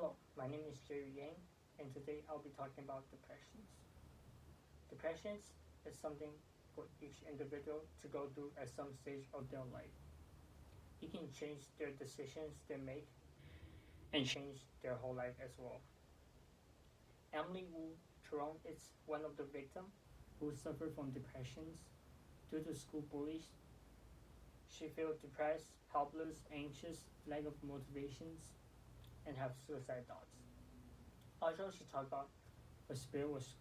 Hello, my name is Jerry Yang, and today I'll be talking about depressions. Depressions is something for each individual to go through at some stage of their life. It can change their decisions they make and change their whole life as well. Emily Wu Turon is one of the victims who suffered from depressions due to school bullies. She felt depressed, helpless, anxious, lack of motivations, and have suicide thoughts. Also, she talked about her spirit was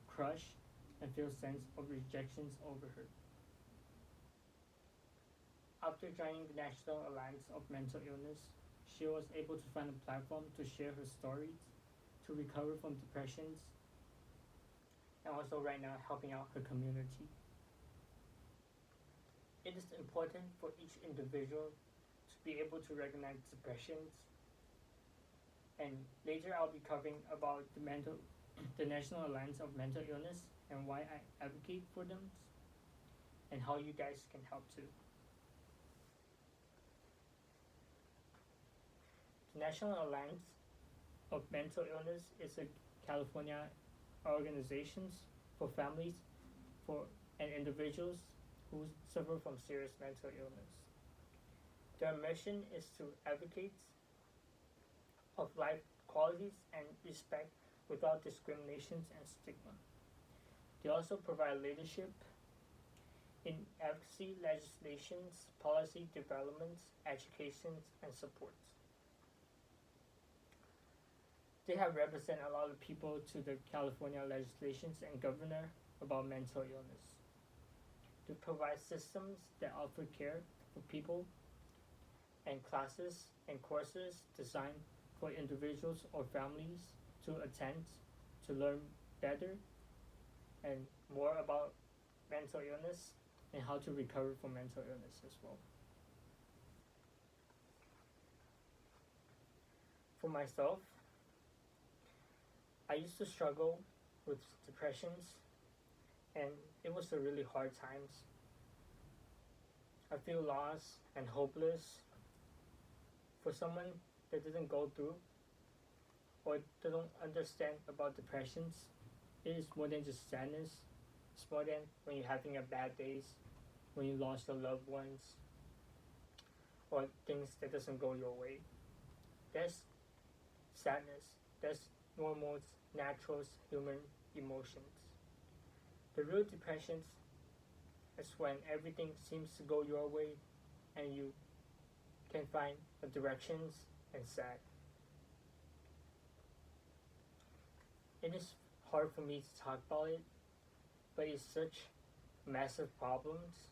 crushed and feel sense of rejections over her. After joining the National Alliance of Mental Illness, she was able to find a platform to share her stories, to recover from depressions, and also right now helping out her community. It is important for each individual to be able to recognize depressions, and later I'll be covering about the National Alliance of Mental Illness and why I advocate for them, and how you guys can help too. The National Alliance of Mental Illness is a California organization for families and individuals who suffer from serious mental illness. Their mission is to advocate of life qualities and respect without discriminations and stigma. They also provide leadership in advocacy legislations, policy developments, education, and support. They have represented a lot of people to the California legislations and governor about mental illness. They provide systems that offer care for people and classes and courses designed for individuals or families to attend to learn better and more about mental illness and how to recover from mental illness as well. For myself, I used to struggle with depressions, and it was a really hard times. I feel lost and hopeless. For someone that didn't go through or don't understand about depressions, it is more than just sadness. It's more than when you're having a bad days, when you lost your loved ones, or things that doesn't go your way. That's sadness. That's normal, natural human emotions. The real depressions is when everything seems to go your way and you can find the directions and sad. It is hard for me to talk about it, but it's such massive problems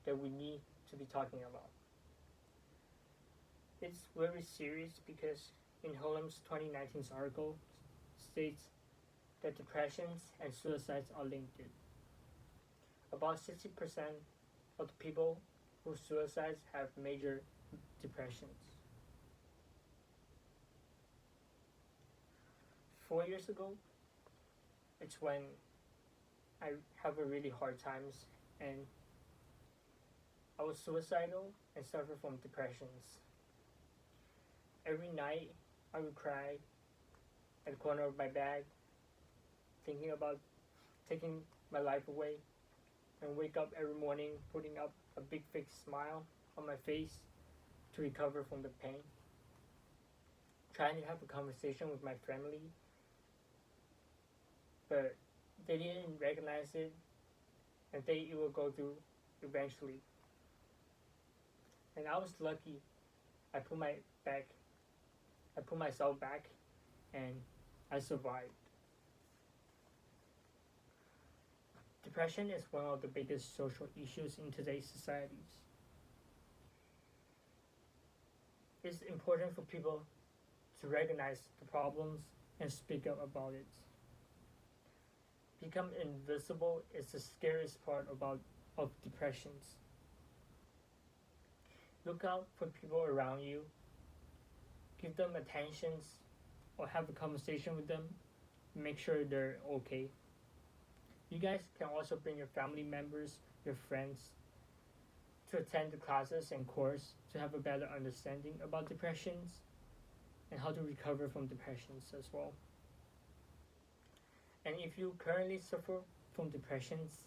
that we need to be talking about. It's very serious because in Holmes' 2019 article states that depressions and suicides are linked. About 60% of the people who suicide have major depressions. 4 years ago, it's when I have a really hard times and I was suicidal and suffered from depressions. Every night I would cry at the corner of my bed, thinking about taking my life away, and wake up every morning putting up a big fake smile on my face to recover from the pain. Trying to have a conversation with my family, but they didn't recognize it and it will go through eventually. And I was lucky. I put myself back and I survived. Depression is one of the biggest social issues in today's societies. It's important for people to recognize the problems and speak up about it. Become invisible is the scariest part of depressions. Look out for people around you. Give them attention or have a conversation with them. Make sure they're okay. You guys can also bring your family members, your friends, to attend the classes and course to have a better understanding about depressions and how to recover from depressions as well. And if you currently suffer from depressions,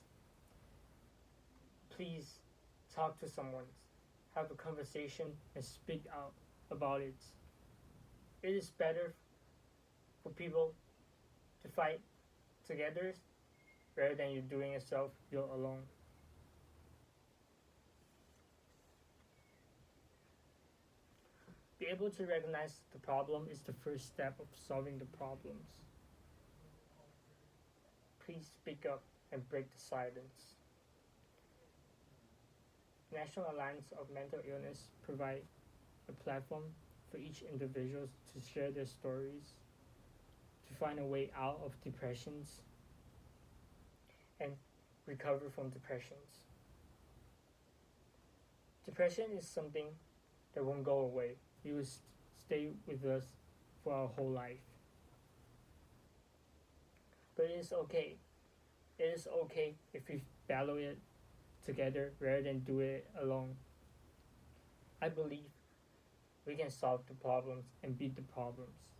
please talk to someone, have a conversation, and speak out about it. It is better for people to fight together rather than you doing it yourself, you're alone. Be able to recognize the problem is the first step of solving the problems. Please speak up and break the silence. National Alliance of Mental Illness provide a platform for each individual to share their stories, to find a way out of depressions, and recover from depressions. Depression is something that won't go away. It will stay with us for our whole life. But it is okay. It is okay if we battle it together rather than do it alone. I believe we can solve the problems and beat the problems.